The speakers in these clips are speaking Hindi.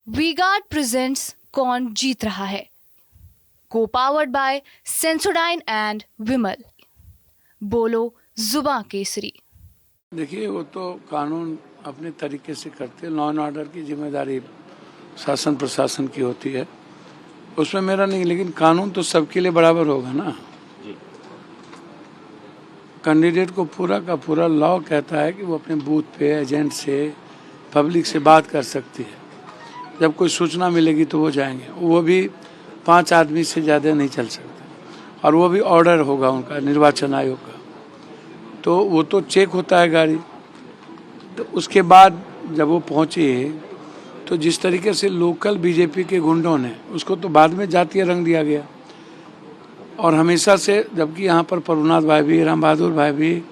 वी-गार्ड प्रेजेंट्स कौन जीत रहा है, को पावर्ड बाय सेंसोडाइन एंड विमल। बोलो जुबां केसरी। देखिए, वो तो कानून अपने तरीके से करते हैं। लॉ एंड ऑर्डर की जिम्मेदारी शासन प्रशासन की होती है, उसमें मेरा नहीं। लेकिन कानून तो सबके लिए बराबर होगा ना। कैंडिडेट को पूरा का पूरा लॉ कहता है कि वो अपने बूथ पे एजेंट से पब्लिक से बात कर सकती है। जब कोई सूचना मिलेगी तो वो जाएंगे, वो भी 5 आदमी से ज़्यादा नहीं चल सकते, और वो भी ऑर्डर होगा उनका निर्वाचन आयोग का। तो वो तो चेक होता है गाड़ी। तो उसके बाद जब वो पहुँचे तो जिस तरीके से लोकल बीजेपी के गुंडों ने उसको तो बाद में जातीय रंग दिया गया, और हमेशा से, जबकि यहाँ पर प्रभुनाथ भाई भी, राम बहादुर भाई भी,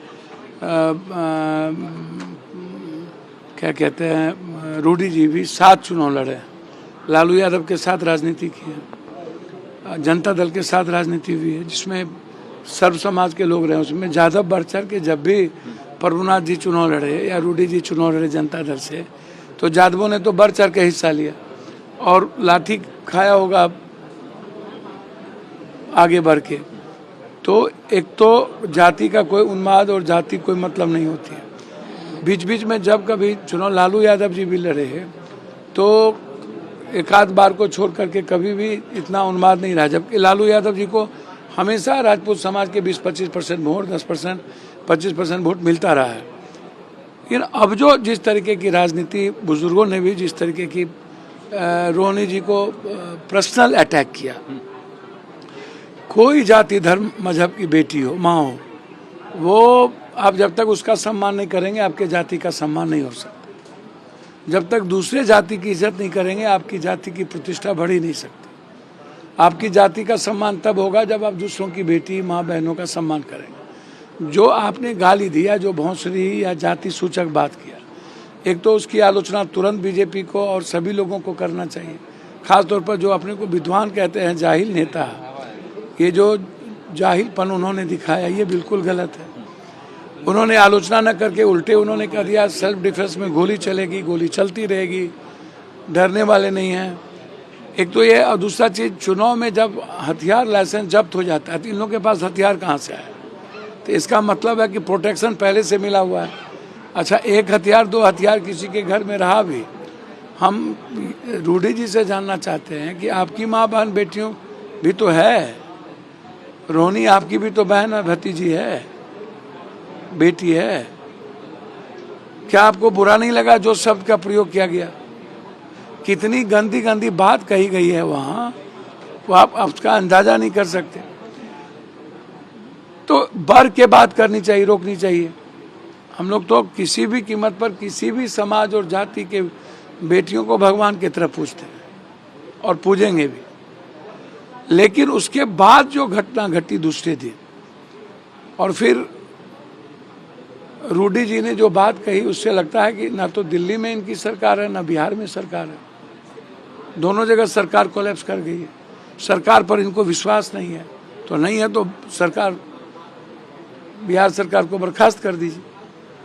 क्या कहते हैं, रूडी जी भी साथ चुनाव लड़े। लालू यादव के साथ राजनीति की है, जनता दल के साथ राजनीति हुई है, जिसमें सर्व समाज के लोग रहे। उसमें ज़्यादा बढ़ चढ़ के जब भी प्रभुनाथ जी चुनाव लड़े या रूडी जी चुनाव लड़े जनता दल से, तो यादवों ने तो बढ़ चढ़ के हिस्सा लिया और लाठी खाया होगा आगे बढ़ के। तो एक तो जाति का कोई उन्माद और जाति कोई मतलब नहीं होती है। बीच बीच में जब कभी चुनाव लालू यादव जी भी लड़े हैं तो एक आध बार को छोड़ करके कभी भी इतना उन्माद नहीं रहा, जबकि लालू यादव जी को हमेशा राजपूत समाज के 20-25% वोट, 10%, 25% वोट मिलता रहा है। लेकिन अब जो जिस तरीके की राजनीति, बुजुर्गों ने भी जिस तरीके की रोहिणी जी को पर्सनल अटैक किया, कोई जाति धर्म मजहब की बेटी हो, माँ हो, वो आप जब तक उसका सम्मान नहीं करेंगे आपके जाति का सम्मान नहीं हो सकता। जब तक दूसरे जाति की इज्जत नहीं करेंगे आपकी जाति की प्रतिष्ठा बढ़ ही नहीं सकती। आपकी जाति का सम्मान तब होगा जब आप दूसरों की बेटी, माँ, बहनों का सम्मान करेंगे। जो आपने गाली दिया, जो भौंसरी या जाति सूचक बात किया, एक तो उसकी आलोचना तुरंत बीजेपी को और सभी लोगों को करना चाहिए। खासतौर पर जो अपने को विद्वान कहते हैं, जाहिल नेता, ये जो जाहिलपन उन्होंने दिखाया ये बिल्कुल गलत है। उन्होंने आलोचना न करके उल्टे उन्होंने कह दिया सेल्फ डिफेंस में गोली चलेगी, गोली चलती रहेगी, डरने वाले नहीं हैं। एक तो ये, और दूसरा चीज़, चुनाव में जब हथियार लाइसेंस जब्त हो जाता है तो इन लोगों के पास हथियार कहाँ से आए? तो इसका मतलब है कि प्रोटेक्शन पहले से मिला हुआ है। अच्छा, 1 हथियार 2 हथियार किसी के घर में रहा भी, हम रूडी जी से जानना चाहते हैं कि आपकी माँ बहन बेटियों भी तो है, रोहिणी आपकी भी तो बहन है, भतीजी है, बेटी है। क्या आपको बुरा नहीं लगा जो शब्द का प्रयोग किया गया? कितनी गंदी गंदी बात कही गई है वहां, वो आप उसका अंदाजा नहीं कर सकते। तो बढ़ के बात करनी चाहिए, रोकनी चाहिए। हम लोग तो किसी भी कीमत पर किसी भी समाज और जाति के बेटियों को भगवान की तरफ पूजते हैं और पूजेंगे भी। लेकिन उसके बाद जो घटना घटी दूसरे दिन, और फिर रूडी जी ने जो बात कही, उससे लगता है कि ना तो दिल्ली में इनकी सरकार है ना बिहार में सरकार है। दोनों जगह सरकार कोलैप्स कर गई है। सरकार पर इनको विश्वास नहीं है, तो नहीं है तो सरकार, बिहार सरकार को बर्खास्त कर दीजिए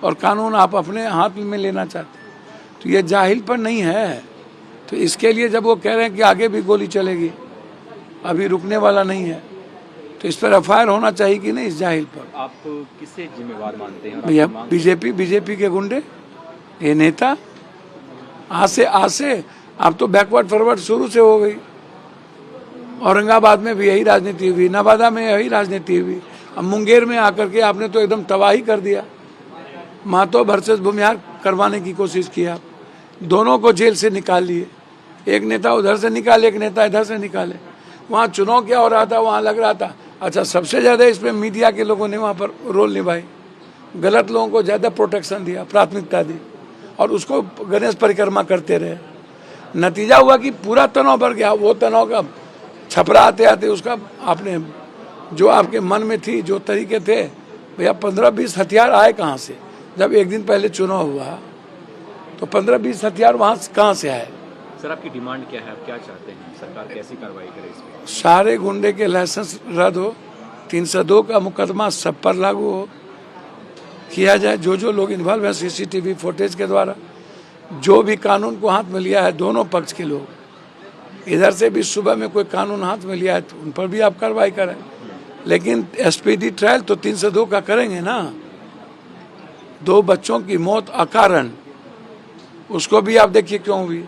और कानून आप अपने हाथ में लेना चाहते हैं। तो ये जाहिल पर नहीं है। तो इसके लिए जब वो कह रहे हैं कि आगे भी गोली चलेगी, अभी रुकने वाला नहीं है, तो इस पर एफआईआर होना चाहिए कि नहीं इस जाहिल पर? आप किसे जिम्मेवार मानते हैं? भैया बीजेपी के गुंडे, ये नेता। आज से अब तो बैकवर्ड फॉरवर्ड शुरू से हो गई। औरंगाबाद में भी यही राजनीति हुई, नवादा में यही राजनीति हुई, अब मुंगेर में आकर के आपने तो एकदम तबाही कर दिया। महतो वर्सेस भूमिहार करवाने की कोशिश किया, दोनों को जेल से निकाल लिए। एक नेता उधर से निकाले, एक नेता इधर से निकाले। वहाँ चुनाव क्या हो रहा था, वहाँ लग रहा था। अच्छा, सबसे ज़्यादा इसमें मीडिया के लोगों ने वहाँ पर रोल निभाई, गलत लोगों को ज़्यादा प्रोटेक्शन दिया, प्राथमिकता दी, और उसको गणेश परिक्रमा करते रहे। नतीजा हुआ कि पूरा तनाव बढ़ गया। वो तनाव का छपरा आते आते उसका आपने जो आपके मन में थी, जो तरीके थे, भैया 15-20 हथियार आए कहाँ से? जब एक दिन पहले चुनाव हुआ तो 15-20 हथियार वहाँ कहाँ से आए? सर, आपकी डिमांड क्या है? आप क्या चाहते हैं सरकार कैसी कार्रवाई करे इसमें? सारे गुंडे के लाइसेंस रद्द हो, 302 का मुकदमा सब पर लागू हो, किया जाए। जो जो लोग इन्वॉल्व हैं सीसीटीवी फुटेज के द्वारा जो भी कानून को हाथ में लिया है, दोनों पक्ष के लोग, इधर से भी सुबह में कोई कानून हाथ में लिया है तो उन पर भी आप कार्रवाई करें, लेकिन स्पीडी ट्रायल तो 302 का करेंगे ना। 2 बच्चों की मौत अकारण, उसको भी आप देखिए क्यों हुई।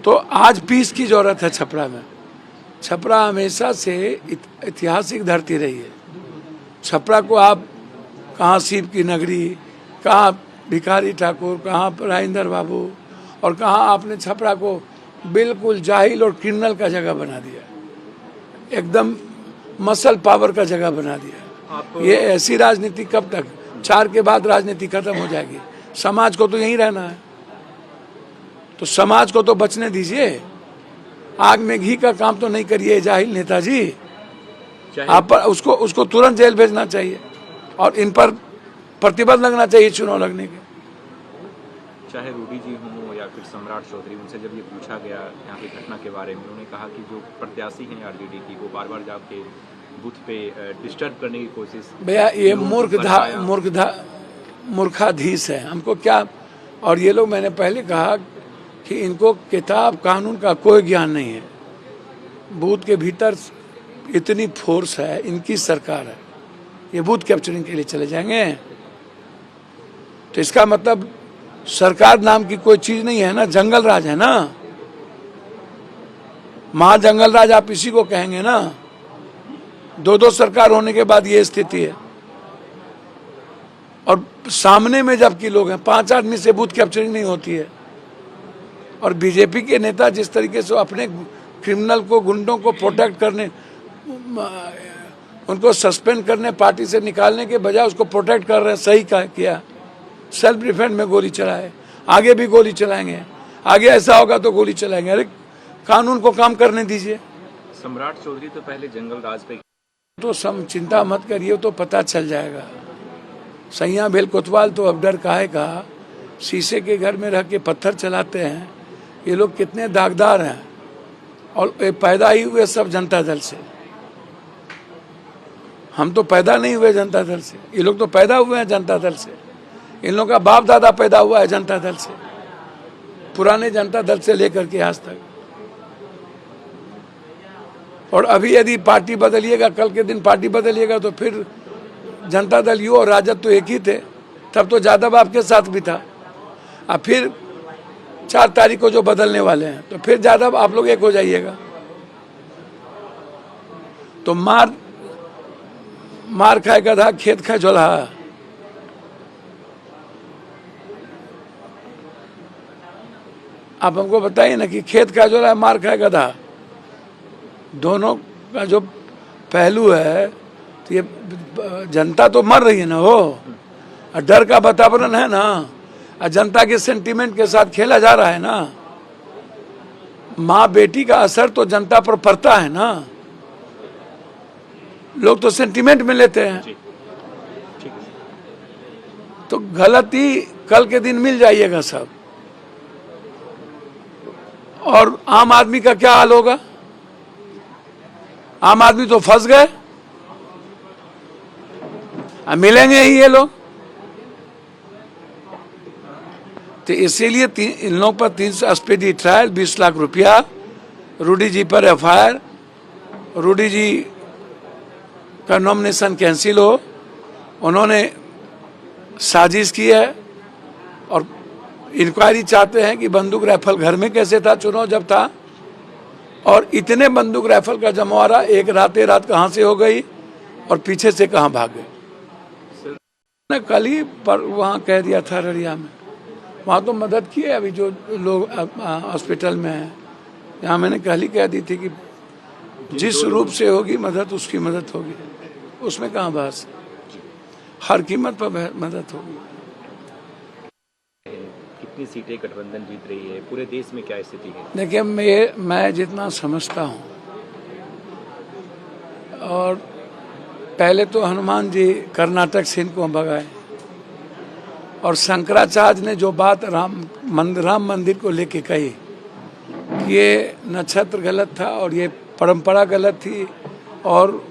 तो आज पीस की जरूरत है छपरा में। छपरा हमेशा से ऐतिहासिक धरती रही है। छपरा को आप कहाँ शिव की नगरी, कहाँ भिखारी ठाकुर, कहाँ राजेंद्र बाबू, और कहाँ आपने छपरा को बिल्कुल जाहिल और क्रिमिनल का जगह बना दिया, एकदम मसल पावर का जगह बना दिया। ये ऐसी राजनीति कब तक? 4 के बाद राजनीति खत्म हो जाएगी। समाज को तो यहीं रहना है, तो समाज को तो बचने दीजिए। आग में घी का काम तो नहीं करिए जाहिल नेताजी। आप पर उसको तुरंत जेल भेजना चाहिए और इन पर प्रतिबंध लगना चाहिए चुनाव लड़ने के। चाहे रूडी जी हों या फिर सम्राट चौधरी, उनसे जब ये पूछा गया यहाँ की घटना के बारे में, उन्होंने कहा कि जो प्रत्याशी हैं आरजेडी की, वो बार बार जाके बूथ पे डिस्टर्ब करने की कोशिश। भैया ये मूर्खाधीश है, हमको क्या। और ये लोग, मैंने पहले कहा कि इनको किताब कानून का कोई ज्ञान नहीं है। बूथ के भीतर इतनी फोर्स है, इनकी सरकार है, ये बूथ कैप्चरिंग के लिए चले जाएंगे। तो इसका मतलब सरकार नाम की कोई चीज नहीं है ना, जंगल राज है ना। महाजंगल राज आप इसी को कहेंगे ना। 2 सरकार होने के बाद ये स्थिति है। और सामने में जबकि लोग हैं, 5 आदमी से बूथ कैप्चरिंग नहीं होती है। और बीजेपी के नेता जिस तरीके से अपने क्रिमिनल को, गुंडों को प्रोटेक्ट करने, उनको सस्पेंड करने, पार्टी से निकालने के बजाय उसको प्रोटेक्ट कर रहे हैं। सही किया। सेल्फ डिफेंस में गोली चलाए, आगे भी गोली चलाएंगे, आगे ऐसा होगा तो गोली चलाएंगे। अरे कानून को काम करने दीजिए। सम्राट चौधरी तो पहले जंगल राज पे, तो चिंता मत करिए, तो पता चल जाएगा। सैया बेल कोतवाल तो अब डर काहे का, शीशे के घर में रह के पत्थर चलाते हैं। ये लोग कितने दागदार हैं, और पैदा ही हुए सब जनता दल से। हम तो पैदा नहीं हुए जनता दल से, ये लोग तो पैदा हुए हैं जनता दल से। इन लोगों का बाप दादा पैदा हुआ है जनता दल से, पुराने जनता दल से लेकर के आज तक। और अभी यदि पार्टी बदलिएगा, कल के दिन पार्टी बदलिएगा, तो फिर जनता दल यू और राजद तो एक ही थे। तब तो यादव आपके साथ भी था। अब फिर 4 तारीख को जो बदलने वाले हैं, तो फिर यादव आप लोग एक हो जाइएगा। तो मार खाए गधा, खेत खाए झोला। आप हमको बताइए ना कि खेत खाए झोला है, मार खाए गधा, दोनों का जो पहलू है। तो ये जनता तो मर रही है ना, वो डर का वातावरण है ना, जनता के सेंटीमेंट के साथ खेला जा रहा है ना। माँ बेटी का असर तो जनता पर पड़ता है ना। लोग तो सेंटीमेंट में लेते हैं। तो गलती कल के दिन मिल जाइएगा सब। और आम आदमी का क्या हाल होगा? आम आदमी तो फंस गए। मिलेंगे ही ये लोग। तो इसीलिए इन लोगों पर 300 स्पीडी ट्रायल, 20 लाख रुपया, रूडी जी पर FIR, रूडी जी का नॉमिनेशन कैंसिल हो। उन्होंने साजिश की है और इंक्वायरी चाहते हैं कि बंदूक राइफल घर में कैसे था चुनाव जब था, और इतने बंदूक राइफल का जमावड़ा एक रात कहाँ से हो गई और पीछे से कहाँ भाग गए। कल ही पर वहाँ कह दिया था ररिया में, वहाँ तो मदद की है। अभी जो लोग हॉस्पिटल में हैं, यहाँ मैंने कल ही कह दी थी कि जिस रूप से होगी मदद, उसकी मदद होगी, उसमें कहाँ बहस। हर कीमत पर मदद होगी। कितनी सीटें गठबंधन जीत रही है, पूरे देश में क्या स्थिति है? देखिए, मैं जितना समझता हूँ, और पहले तो हनुमान जी कर्नाटक से इनको भगाए, और शंकराचार्य ने जो बात राम मंदिर को लेके कही कि ये नक्षत्र गलत था और ये परंपरा गलत थी और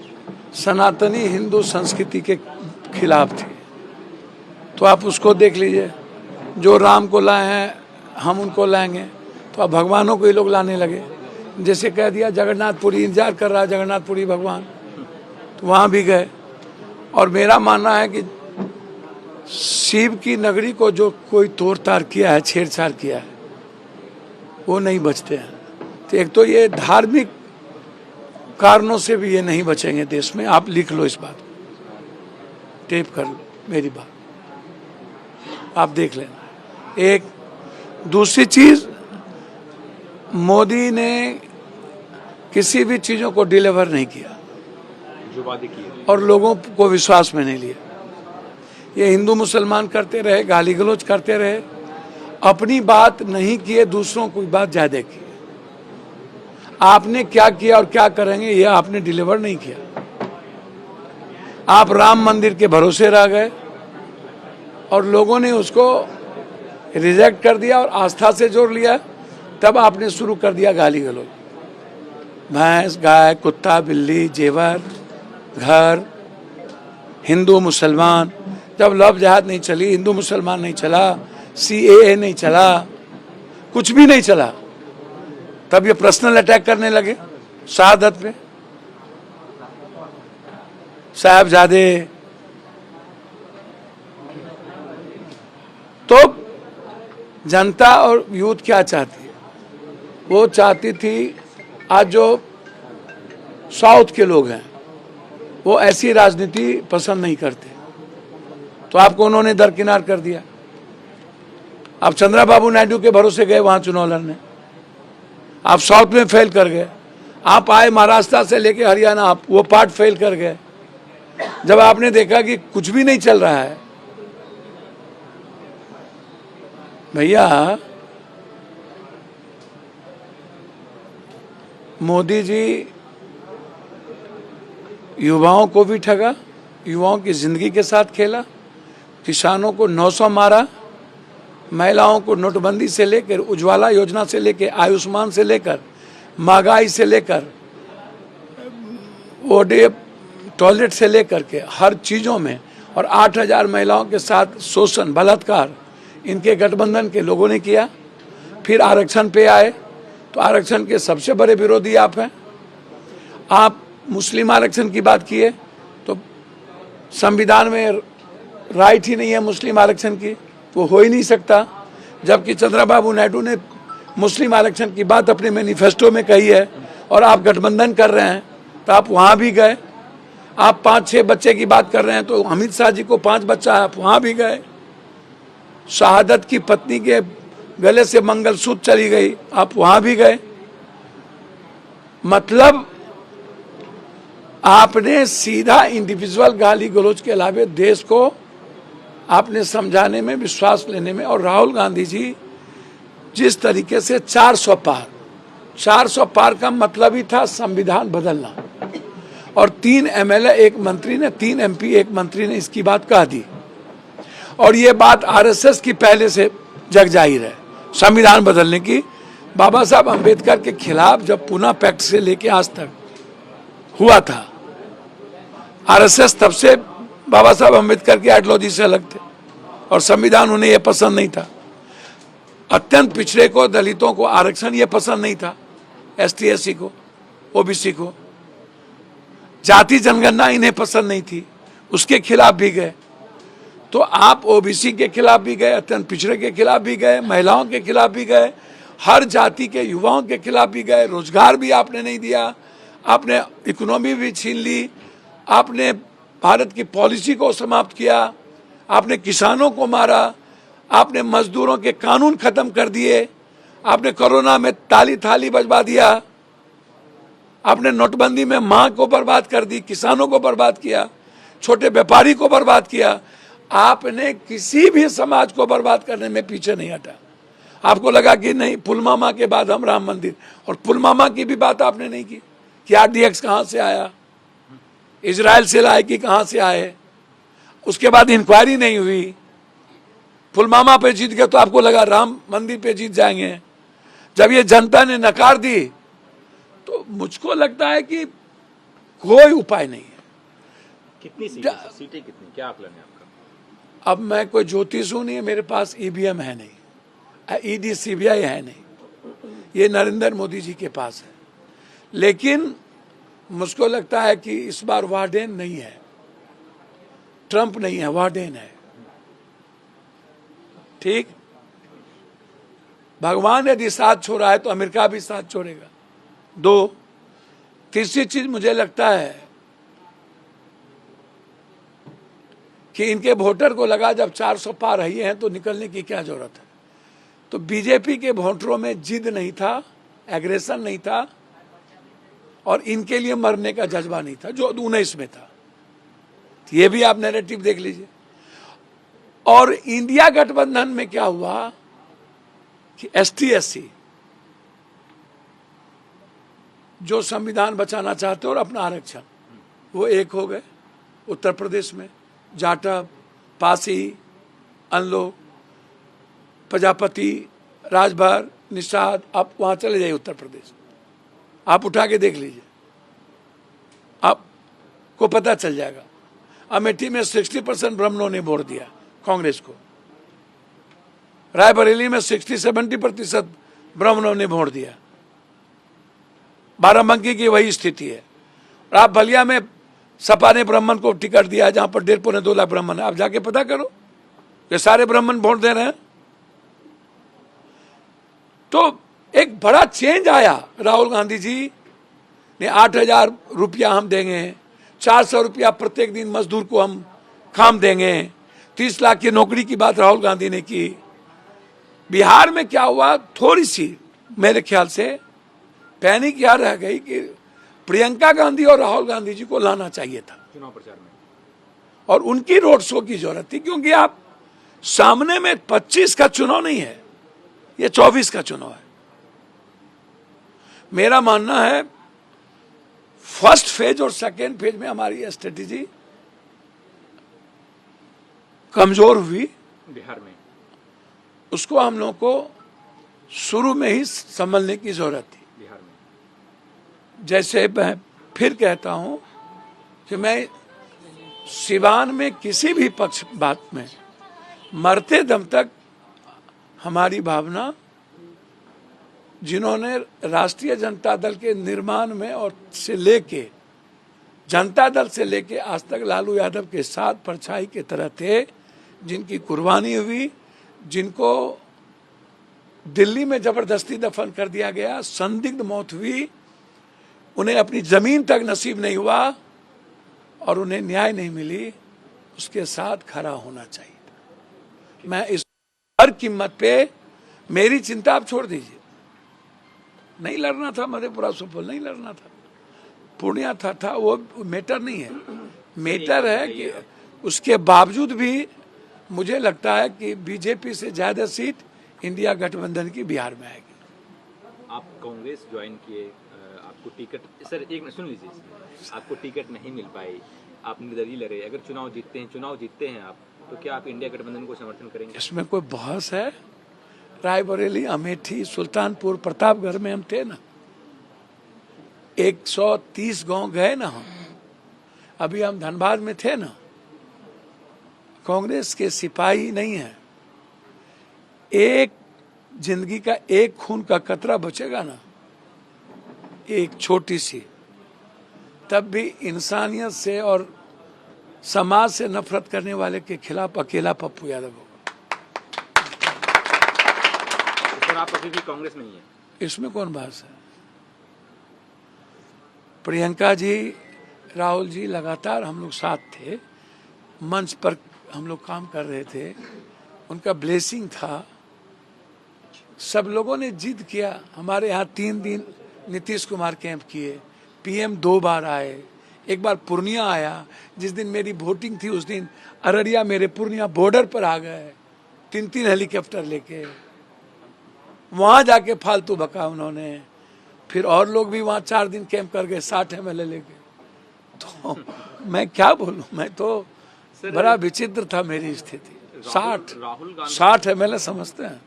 सनातनी हिंदू संस्कृति के खिलाफ थी, तो आप उसको देख लीजिए। जो राम को लाए हैं हम उनको लाएंगे, तो अब भगवानों को ही लोग लाने लगे। जैसे कह दिया जगन्नाथपुरी इंतजार कर रहा है जगन्नाथपुरी भगवान, तो वहाँ भी गए। और मेरा मानना है कि शिव की नगरी को जो कोई तोड़ ताड़ किया है, छेड़छाड़ किया है, वो नहीं बचते हैं। तो एक तो ये धार्मिक कारणों से भी ये नहीं बचेंगे देश में। आप लिख लो इस बात, टेप कर लो मेरी बात, आप देख लेना। एक दूसरी चीज, मोदी ने किसी भी चीजों को डिलीवर नहीं किया जो वादे किए, और लोगों को विश्वास में नहीं लिया। ये हिंदू मुसलमान करते रहे, गाली गलौज करते रहे, अपनी बात नहीं किए, दूसरों की बात ज्यादा की। आपने क्या किया और क्या करेंगे ये आपने डिलीवर नहीं किया। आप राम मंदिर के भरोसे रह गए और लोगों ने उसको रिजेक्ट कर दिया और आस्था से जोड़ लिया। तब आपने शुरू कर दिया गाली गलौज, भैंस गाय कुत्ता बिल्ली जेवर घर, हिंदू मुसलमान। जब लव जिहाद नहीं चली, हिंदू मुसलमान नहीं चला, CAA नहीं चला, कुछ भी नहीं चला, तब ये पर्सनल अटैक करने लगे शहादत पे। साहबजादे तो जनता और यूथ क्या चाहती है? वो चाहती थी, आज जो साउथ के लोग हैं वो ऐसी राजनीति पसंद नहीं करते, तो आपको उन्होंने दरकिनार कर दिया। आप चंद्रबाबू नायडू के भरोसे गए वहां चुनाव लड़ने, आप साउथ में फेल कर गए। आप आए महाराष्ट्र से लेके हरियाणा, आप वो पार्ट फेल कर गए। जब आपने देखा कि कुछ भी नहीं चल रहा है, भैया मोदी जी युवाओं को भी ठगा, युवाओं की जिंदगी के साथ खेला, किसानों को 900 मारा, महिलाओं को नोटबंदी से लेकर उज्ज्वला योजना से लेकर आयुष्मान से लेकर महंगाई से लेकर ओडे टॉयलेट से लेकर के हर चीज़ों में, और 8000 महिलाओं के साथ शोषण बलात्कार इनके गठबंधन के लोगों ने किया। फिर आरक्षण पे आए तो आरक्षण के सबसे बड़े विरोधी आप हैं। आप मुस्लिम आरक्षण की बात किए तो संविधान में राइट ही नहीं है मुस्लिम आरक्षण की, वो हो ही नहीं सकता। जबकि चंद्रबाबू नायडू ने मुस्लिम आरक्षण की बात अपने मैनिफेस्टो में कही है और आप गठबंधन कर रहे हैं, तो आप वहाँ भी गए। आप 5-6 बच्चे की बात कर रहे हैं तो अमित शाह जी को 5 बच्चा है, आप वहाँ भी गए। शहादत की पत्नी के गले से मंगलसूत्र चली गई, आप वहाँ भी गए। मतलब आपने सीधा इंडिविजुअल गाली गलौज के अलावा देश को आपने समझाने में, विश्वास लेने में, और राहुल गांधी जी जिस तरीके से 400 पार का मतलब ही था संविधान बदलना, और 3 MLA 1 मंत्री ने, 3 MP 1 मंत्री ने इसकी बात कह दी। और ये बात RSS की पहले से जग जाहिर है संविधान बदलने की। बाबा साहब अंबेडकर के खिलाफ जब पुणे पैक्ट से लेके आज तक हुआ था, RSS तब से बाबा साहब अंबेडकर की आइडियोलॉजी से अलग थे और संविधान उन्हें यह पसंद नहीं था। अत्यंत पिछड़े को, दलितों को आरक्षण ये पसंद नहीं था, ST SC को, OBC को, जाति जनगणना इन्हें पसंद नहीं थी, उसके खिलाफ भी गए। तो आप OBC के खिलाफ भी गए, अत्यंत पिछड़े के खिलाफ भी गए, महिलाओं के खिलाफ भी गए, हर जाति के युवाओं के खिलाफ भी गए। रोजगार भी आपने नहीं दिया, आपने इकोनॉमी भी छीन ली, आपने भारत की पॉलिसी को समाप्त किया, आपने किसानों को मारा, आपने मजदूरों के कानून खत्म कर दिए, आपने कोरोना में ताली थाली बजवा दिया, आपने नोटबंदी में माँ को बर्बाद कर दी, किसानों को बर्बाद किया, छोटे व्यापारी को बर्बाद किया। आपने किसी भी समाज को बर्बाद करने में पीछे नहीं हटा। आपको लगा कि नहीं, पुलवामा के बाद हम राम मंदिर, और पुलवामा की भी बात आपने नहीं की कि RDX कहाँ से आया, इजराइल से लाए कि कहाँ से आए। उसके बाद इंक्वायरी नहीं हुई, पुलवामा पे जीत गए तो आपको लगा राम मंदिर पे जीत जाएंगे। जब ये जनता ने नकार दी तो मुझको लगता है कि कोई उपाय नहीं है। कितनी सीटें, क्या आकलन है आपका? अब मैं कोई ज्योतिषू नहीं है, मेरे पास ईवीएम है नहीं, ईडी सीबीआई है नहीं, ये नरेंद्र मोदी जी के पास है। लेकिन मुझको लगता है कि इस बार वार्डेन नहीं है, ट्रंप नहीं है, वार्डेन है। ठीक, भगवान यदि साथ छोड़ा है तो अमेरिका भी साथ छोड़ेगा। दो, तीसरी चीज मुझे लगता है कि इनके वोटर को लगा जब 400 पार रही हैं तो निकलने की क्या जरूरत है। तो बीजेपी के वोटरों में जिद नहीं था, एग्रेशन नहीं था, और इनके लिए मरने का जज्बा नहीं था जो 19 में था। ये भी आप नैरेटिव देख लीजिए। और इंडिया गठबंधन में क्या हुआ कि ST/SC जो संविधान बचाना चाहते और अपना आरक्षण, वो एक हो गए। उत्तर प्रदेश में जाटव, पासी, अनलो, प्रजापति, राजभर, निषाद, आप वहां चले जाइए उत्तर प्रदेश, आप उठा के देख लीजिए, आपको पता चल जाएगा। अमेठी में 60% ब्राह्मणों ने वोट दिया कांग्रेस को, रायबरेली में 60-70% ब्राह्मणों ने वोट दिया, बाराबंकी की वही स्थिति है। और आप बलिया में सपा ने ब्राह्मण को टिकट दिया जहां पर 1.5-2 लाख ब्राह्मण है, आप जाके पता करो, ये सारे ब्राह्मण वोट दे रहे हैं। तो एक बड़ा चेंज आया। राहुल गांधी जी ने 8,000 रुपया हम देंगे, 400 रुपया प्रत्येक दिन मजदूर को हम काम देंगे, 30 लाख की नौकरी की बात राहुल गांधी ने की। बिहार में क्या हुआ, थोड़ी सी मेरे ख्याल से पैनिक क्या रह गई कि प्रियंका गांधी और राहुल गांधी जी को लाना चाहिए था चुनाव प्रचार में, और उनकी रोड शो की जरूरत थी, क्योंकि आप सामने में 25 का चुनाव नहीं है, ये 24 का चुनाव है। मेरा मानना है फर्स्ट फेज और सेकेंड फेज में हमारी स्ट्रेटेजी कमजोर हुई, बिहार में उसको हम लोगों को शुरू में ही संभलने की जरूरत थी। बिहार में जैसे मैं फिर कहता हूं कि मैं सिवान में किसी भी पक्ष बात में मरते दम तक हमारी भावना, जिन्होंने राष्ट्रीय जनता दल के निर्माण में और से लेके जनता दल से लेके आज तक लालू यादव के साथ परछाई की तरह थे, जिनकी कुर्बानी हुई, जिनको दिल्ली में जबरदस्ती दफन कर दिया गया, संदिग्ध मौत हुई, उन्हें अपनी जमीन तक नसीब नहीं हुआ और उन्हें न्याय नहीं मिली, उसके साथ खड़ा होना चाहिए। मैं इस हर कीमत पे, मेरी चिंता आप छोड़ दीजिए, नहीं लड़ना था मधेपुरा सुपौल, नहीं लड़ना था, पूर्णिया था वो मैटर नहीं है। मैटर है कि उसके बावजूद भी मुझे लगता है कि बीजेपी से ज्यादा सीट इंडिया गठबंधन की बिहार में आएगी। आप कांग्रेस ज्वाइन किए, आपको टिकट, सर एक मिनट सुन लीजिए, आपको टिकट नहीं मिल पाई, आप निर्दलीय लड़े, अगर चुनाव जीतते हैं आप, तो क्या आप इंडिया गठबंधन को समर्थन करेंगे? इसमें कोई बहस है? रायबरेली, अमेठी, सुल्तानपुर, प्रतापगढ़ में हम थे ना, 130 गांव गए ना हम, अभी हम धनबाद में थे ना। कांग्रेस के सिपाही नहीं है, एक जिंदगी का एक खून का कतरा बचेगा ना, एक छोटी सी, तब भी इंसानियत से और समाज से नफरत करने वाले के खिलाफ अकेला पप्पू यादव होगा। सर आप अभी भी कांग्रेस में ही हैं? इसमें कौन बात है? प्रियंका जी, राहुल जी लगातार हम लोग साथ थे, मंच पर हम लोग काम कर रहे थे, उनका ब्लेसिंग था, सब लोगों ने जिद किया। हमारे यहाँ 3 दिन नीतीश कुमार कैंप किए, PM 2 बार आए, एक बार पूर्णिया आया, जिस दिन मेरी वोटिंग थी उस दिन अररिया मेरे पूर्णिया बॉर्डर पर आ गए 3 हेलीकॉप्टर लेके, वहां जाके फालतू बका उन्होंने। फिर और लोग भी वहां 4 दिन कैंप कर गए 60 MLA लेके। तो मैं क्या बोलूं, मैं तो बड़ा विचित्र था मेरी स्थिति। 60 MLA समझते हैं,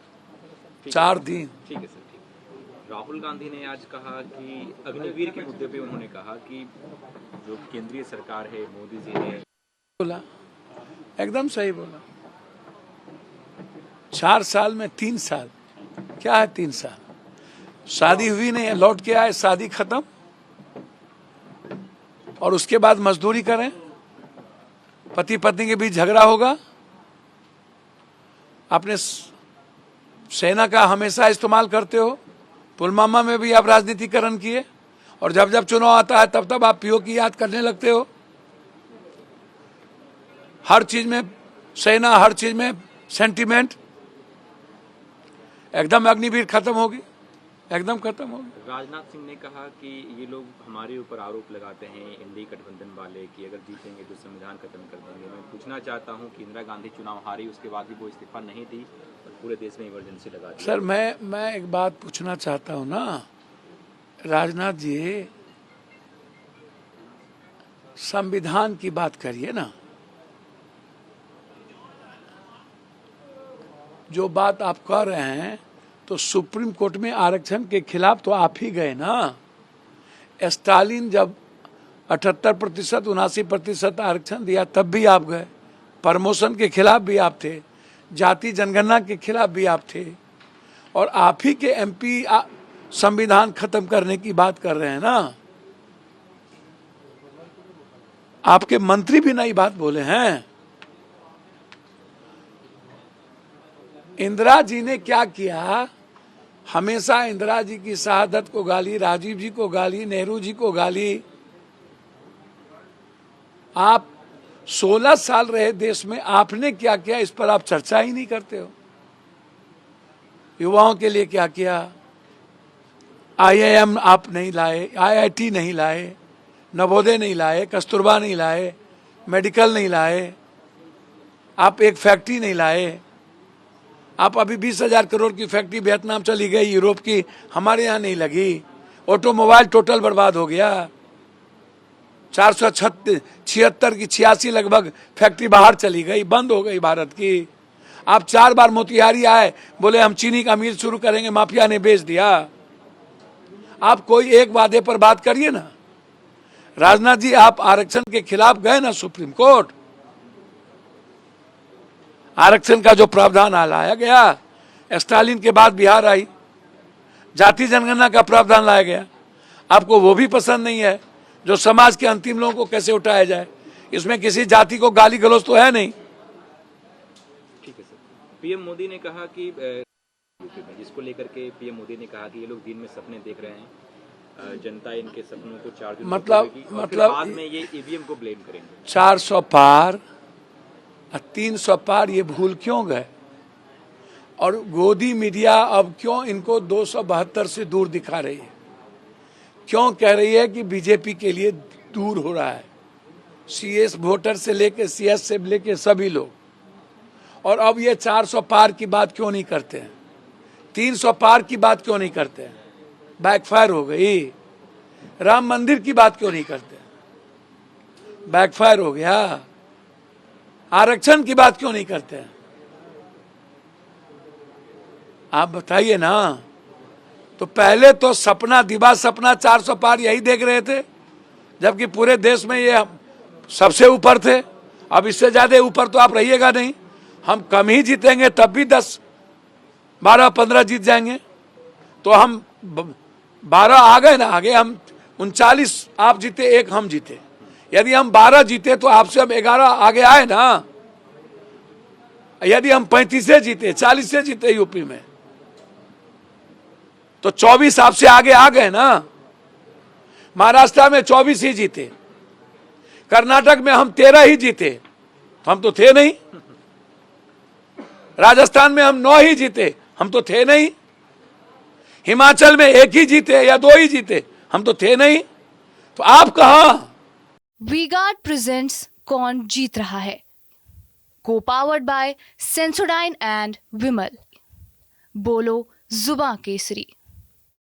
4 दिन। ठीक है सर, ठीक। राहुल गांधी ने आज कहा कि अग्निवीर के मुद्दे पे उन्होंने कहा कि जो केंद्रीय सरकार है, मोदी जी ने बोला, एकदम सही बोला। 4 साल में 3 साल, क्या है 3 साल? शादी हुई नहीं है, लौट के आए, शादी खत्म, और उसके बाद मजदूरी करें, पति पत्नी के बीच झगड़ा होगा। आपने सेना का हमेशा इस्तेमाल करते हो, पुलवामा में भी आप राजनीतिकरण किए, और जब जब चुनाव आता है तब तब आप पीओ की याद करने लगते हो। हर चीज में सेना, हर चीज में सेंटिमेंट। एकदम अग्निवीर खत्म होगी, एकदम खत्म होगी। राजनाथ सिंह ने कहा कि ये लोग हमारे ऊपर आरोप लगाते हैं इंडी गठबंधन वाले कि अगर जीतेंगे तो संविधान खत्म कर देंगे। मैं पूछना चाहता हूं कि इंदिरा गांधी चुनाव हारी, उसके बाद भी वो इस्तीफा नहीं दी और पूरे देश में इमरजेंसी लगा दी। सर मैं एक बात पूछना चाहता हूं ना, राजनाथ जी, संविधान की बात करिए ना। जो बात आप कह रहे हैं, तो सुप्रीम कोर्ट में आरक्षण के खिलाफ तो आप ही गए ना। स्टालिन जब 78%, 79% आरक्षण दिया तब भी आप गए। प्रमोशन के खिलाफ भी आप थे, जाति जनगणना के खिलाफ भी आप थे, और आप ही के एमपी संविधान खत्म करने की बात कर रहे हैं ना। आपके मंत्री भी नई बात बोले हैं। इंदिरा जी ने क्या किया? हमेशा इंदिरा जी की शहादत को गाली, राजीव जी को गाली, नेहरू जी को गाली। आप 16 साल रहे देश में, आपने क्या किया इस पर आप चर्चा ही नहीं करते हो। युवाओं के लिए क्या किया? IIM आप नहीं लाए, IIT नहीं लाए, नवोदय नहीं लाए, कस्तूरबा नहीं लाए, मेडिकल नहीं लाए, आप एक फैक्ट्री नहीं लाए। आप अभी 20,000 करोड़ की फैक्ट्री वियतनाम चली गई, यूरोप की, हमारे यहाँ नहीं लगी। ऑटोमोबाइल टोटल बर्बाद हो गया। 476 की 86 लगभग फैक्ट्री बाहर चली गई, बंद हो गई भारत की। आप 4 बार मोतिहारी आए, बोले हम चीनी का मिल शुरू करेंगे, माफिया ने बेच दिया। आप कोई एक वादे पर बात करिए ना। राजनाथ जी, आप आरक्षण के खिलाफ गए ना सुप्रीम कोर्ट। आरक्षण का जो प्रावधान लाया गया, स्टालिन के बाद बिहार आई, जाति जनगणना का प्रावधान लाया गया, आपको वो भी पसंद नहीं है। जो समाज के अंतिम लोगों को कैसे उठाया जाए, इसमें किसी जाति को गाली गलौज तो है नहीं। ठीक है सर। पीएम मोदी ने कहा कि यूपी में, जिसको लेकर के पीएम मोदी ने कहा कि ये लोग दिन में सपने देख रहे हैं, जनता इनके सपनों को 4 दिन मतलब बाद में ये ईवीएम को ब्लेम करेंगे। 400 पार, 300 पार, ये भूल क्यों गए? और गोदी मीडिया अब क्यों इनको 272 से दूर दिखा रही है? क्यों कह रही है कि बीजेपी के लिए दूर हो रहा है? CS वोटर से लेके CS से लेके सभी लोग। और अब ये 400 पार की बात क्यों नहीं करते हैं? 300 पार की बात क्यों नहीं करते हैं? बैकफायर हो गई। राम मंदिर की बात क्यों नहीं करते? बैकफायर हो गया। आरक्षण की बात क्यों नहीं करते हैं? आप बताइए ना। तो पहले तो सपना, दिवा सपना 400 पार यही देख रहे थे, जबकि पूरे देश में ये सबसे ऊपर थे। अब इससे ज्यादा ऊपर तो आप रहिएगा नहीं। हम कम ही जीतेंगे तब भी 10, 12, 15 जीत जाएंगे। तो हम 12 आ गए ना आगे, हम 39 आप जीते, 1 हम जीते। यदि हम 12 जीते तो आपसे हम 11 आगे आए ना। यदि हम 35 से जीते, 40 से जीते यूपी में, तो 24 आपसे आगे आ गए ना। महाराष्ट्र में 24 ही जीते, कर्नाटक में हम 13 ही जीते, हम तो थे नहीं। राजस्थान में हम 9 ही जीते, हम तो थे नहीं। हिमाचल में 1 ही जीते या 2 ही जीते, हम तो थे नहीं। तो आप कहां? वी-गार्ड प्रेजेंट्स कौन जीत रहा है, को पावर्ड बाय सेंसोडाइन एंड विमल। बोलो जुबां केसरी।